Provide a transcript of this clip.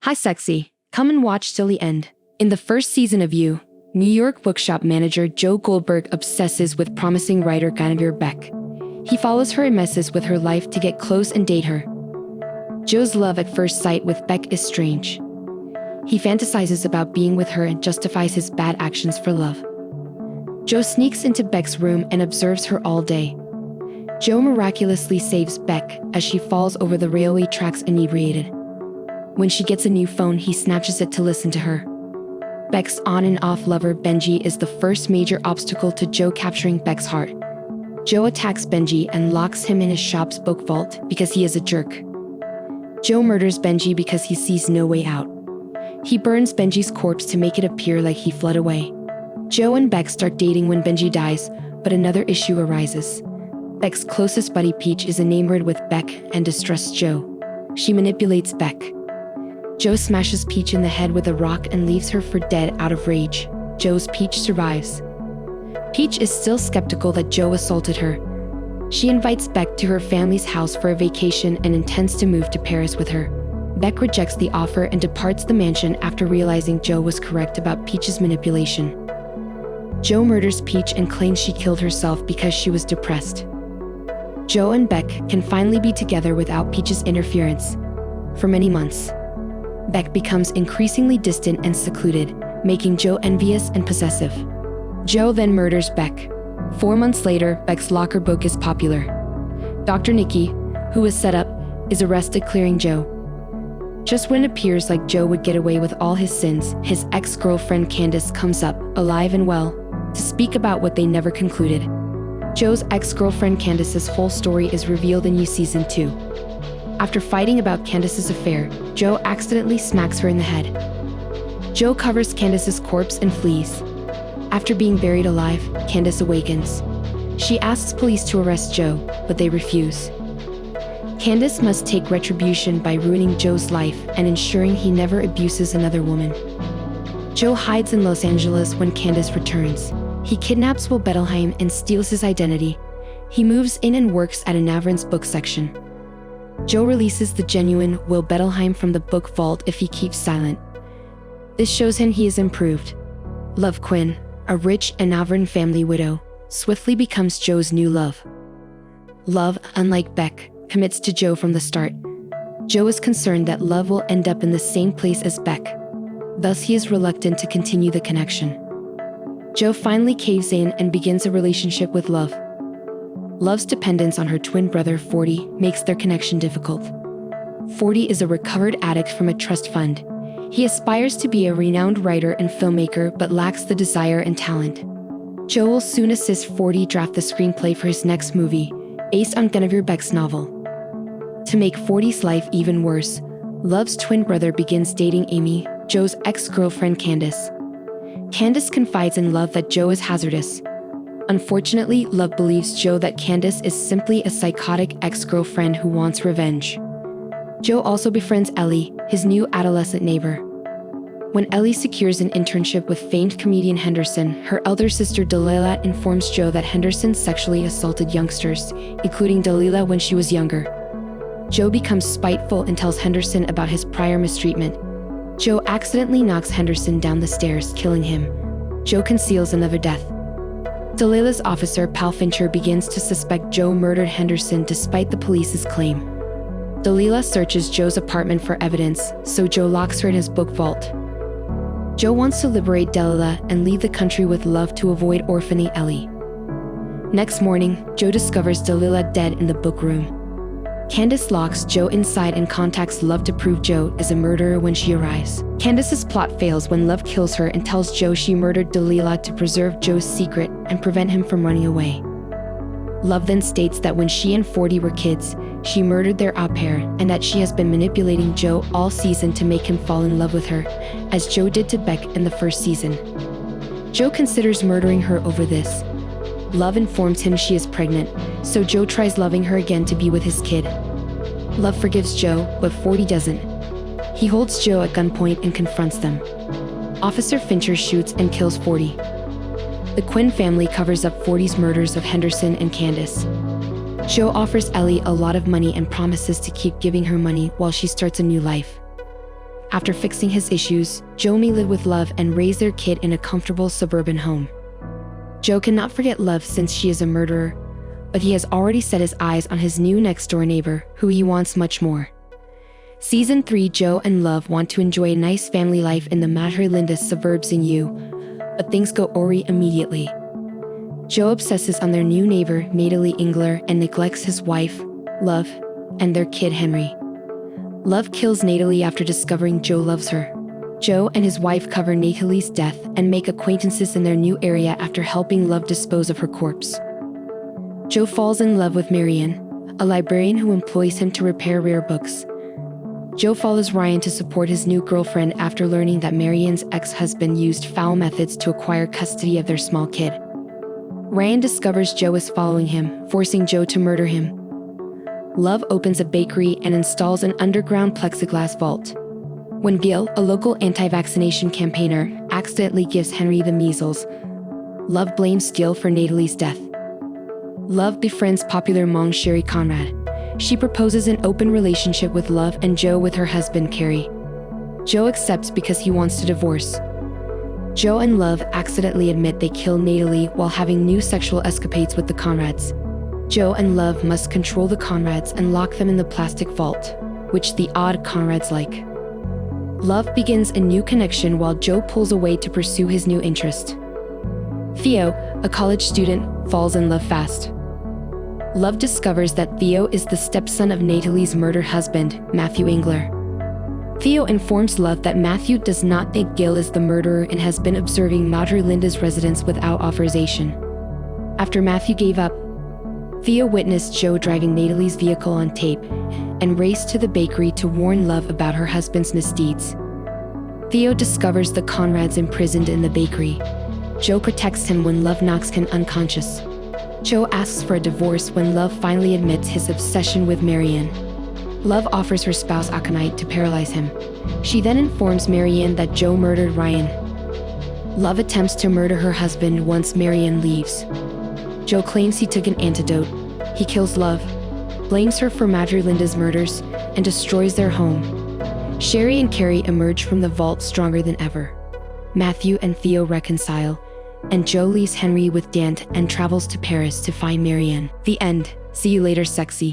Hi sexy, come and watch till the end. In the first season of You, New York bookshop manager Joe Goldberg obsesses with promising writer Guinevere Beck. He follows her and messes with her life to get close and date her. Joe's love at first sight with Beck is strange. He fantasizes about being with her and justifies his bad actions for love. Joe sneaks into Beck's room and observes her all day. Joe miraculously saves Beck as she falls over the railway tracks inebriated. When she gets a new phone, he snatches it to listen to her. Beck's on and off lover Benji is the first major obstacle to Joe capturing Beck's heart. Joe attacks Benji and locks him in his shop's book vault because he is a jerk. Joe murders Benji because he sees no way out. He burns Benji's corpse to make it appear like he fled away. Joe and Beck start dating when Benji dies, but another issue arises. Beck's closest buddy Peach is enamored with Beck and distrusts Joe. She manipulates Beck. Joe smashes Peach in the head with a rock and leaves her for dead out of rage. Joe's Peach survives. Peach is still skeptical that Joe assaulted her. She invites Beck to her family's house for a vacation and intends to move to Paris with her. Beck rejects the offer and departs the mansion after realizing Joe was correct about Peach's manipulation. Joe murders Peach and claims she killed herself because she was depressed. Joe and Beck can finally be together without Peach's interference. For many months, Beck becomes increasingly distant and secluded, making Joe envious and possessive. Joe then murders Beck. 4 months later, Beck's locker book is popular. Dr. Nikki, who was set up, is arrested clearing Joe. Just when it appears like Joe would get away with all his sins, his ex-girlfriend Candace comes up, alive and well, to speak about what they never concluded. Joe's ex-girlfriend Candace's whole story is revealed in You Season 2. After fighting about Candace's affair, Joe accidentally smacks her in the head. Joe covers Candace's corpse and flees. After being buried alive, Candace awakens. She asks police to arrest Joe, but they refuse. Candace must take retribution by ruining Joe's life and ensuring he never abuses another woman. Joe hides in Los Angeles when Candace returns. He kidnaps Will Bettelheim and steals his identity. He moves in and works at a Navran's book section. Joe releases the genuine Will Bettelheim from the book vault if he keeps silent. This shows him he is improved. Love Quinn, a rich Navran family widow, swiftly becomes Joe's new love. Love, unlike Beck, commits to Joe from the start. Joe is concerned that Love will end up in the same place as Beck. Thus, he is reluctant to continue the connection. Joe finally caves in and begins a relationship with Love. Love's dependence on her twin brother, 40, makes their connection difficult. 40 is a recovered addict from a trust fund. He aspires to be a renowned writer and filmmaker but lacks the desire and talent. Joe will soon assist 40 draft the screenplay for his next movie, based on Guinevere Beck's novel. To make 40's life even worse, Love's twin brother begins dating Amy, Joe's ex-girlfriend Candace. Candace confides in Love that Joe is hazardous. Unfortunately, Love believes Joe that Candace is simply a psychotic ex-girlfriend who wants revenge. Joe also befriends Ellie, his new adolescent neighbor. When Ellie secures an internship with famed comedian Henderson, her elder sister Delilah informs Joe that Henderson sexually assaulted youngsters, including Delilah when she was younger. Joe becomes spiteful and tells Henderson about his prior mistreatment. Joe accidentally knocks Henderson down the stairs, killing him. Joe conceals another death. Delilah's officer, Pal Fincher, begins to suspect Joe murdered Henderson despite the police's claim. Delilah searches Joe's apartment for evidence, so Joe locks her in his book vault. Joe wants to liberate Delilah and leave the country with Love to avoid orphaning Ellie. Next morning, Joe discovers Delilah dead in the book room. Candace locks Joe inside and contacts Love to prove Joe is a murderer when she arrives. Candace's plot fails when Love kills her and tells Joe she murdered Delilah to preserve Joe's secret and prevent him from running away. Love then states that when she and 40 were kids, she murdered their au pair and that she has been manipulating Joe all season to make him fall in love with her, as Joe did to Beck in the first season. Joe considers murdering her over this. Love informs him she is pregnant, so Joe tries loving her again to be with his kid. Love forgives Joe, but 40 doesn't. He holds Joe at gunpoint and confronts them. Officer Fincher shoots and kills 40. The Quinn family covers up 40's murders of Henderson and Candace. Joe offers Ellie a lot of money and promises to keep giving her money while she starts a new life. After fixing his issues, Joe may live with Love and raise their kid in a comfortable suburban home. Joe cannot forget Love since she is a murderer, but he has already set his eyes on his new next-door neighbor, who he wants much more. Season 3, Joe and Love want to enjoy a nice family life in the Madre Linda suburbs in U, but things go awry immediately. Joe obsesses on their new neighbor, Natalie Engler, and neglects his wife, Love, and their kid Henry. Love kills Natalie after discovering Joe loves her. Joe and his wife cover Natalie's death and make acquaintances in their new area after helping Love dispose of her corpse. Joe falls in love with Marianne, a librarian who employs him to repair rare books. Joe follows Ryan to support his new girlfriend after learning that Marianne's ex-husband used foul methods to acquire custody of their small kid. Ryan discovers Joe is following him, forcing Joe to murder him. Love opens a bakery and installs an underground plexiglass vault. When Gil, a local anti-vaccination campaigner, accidentally gives Henry the measles, Love blames Gil for Natalie's death. Love befriends popular monk Sherry Conrad. She proposes an open relationship with Love and Joe with her husband Carrie. Joe accepts because he wants to divorce. Joe and Love accidentally admit they killed Natalie while having new sexual escapades with the Conrads. Joe and Love must control the Conrads and lock them in the plastic vault, which the odd Conrads like. Love begins a new connection while Joe pulls away to pursue his new interest. Theo, a college student, falls in love fast. Love discovers that Theo is the stepson of Natalie's murdered husband, Matthew Engler. Theo informs Love that Matthew does not think Gil is the murderer and has been observing Madre Linda's residence without authorization. After Matthew gave up, Theo witnessed Joe driving Natalie's vehicle on tape and raced to the bakery to warn Love about her husband's misdeeds. Theo discovers the Conrads imprisoned in the bakery. Joe protects him when Love knocks him unconscious. Joe asks for a divorce when Love finally admits his obsession with Marianne. Love offers her spouse Aconite to paralyze him. She then informs Marianne that Joe murdered Ryan. Love attempts to murder her husband once Marianne leaves. Joe claims he took an antidote. He kills Love, blames her for Madre Linda's murders, and destroys their home. Sherry and Carrie emerge from the vault stronger than ever. Matthew and Theo reconcile, and Joe leaves Henry with Dante and travels to Paris to find Marianne. The end. See you later, sexy.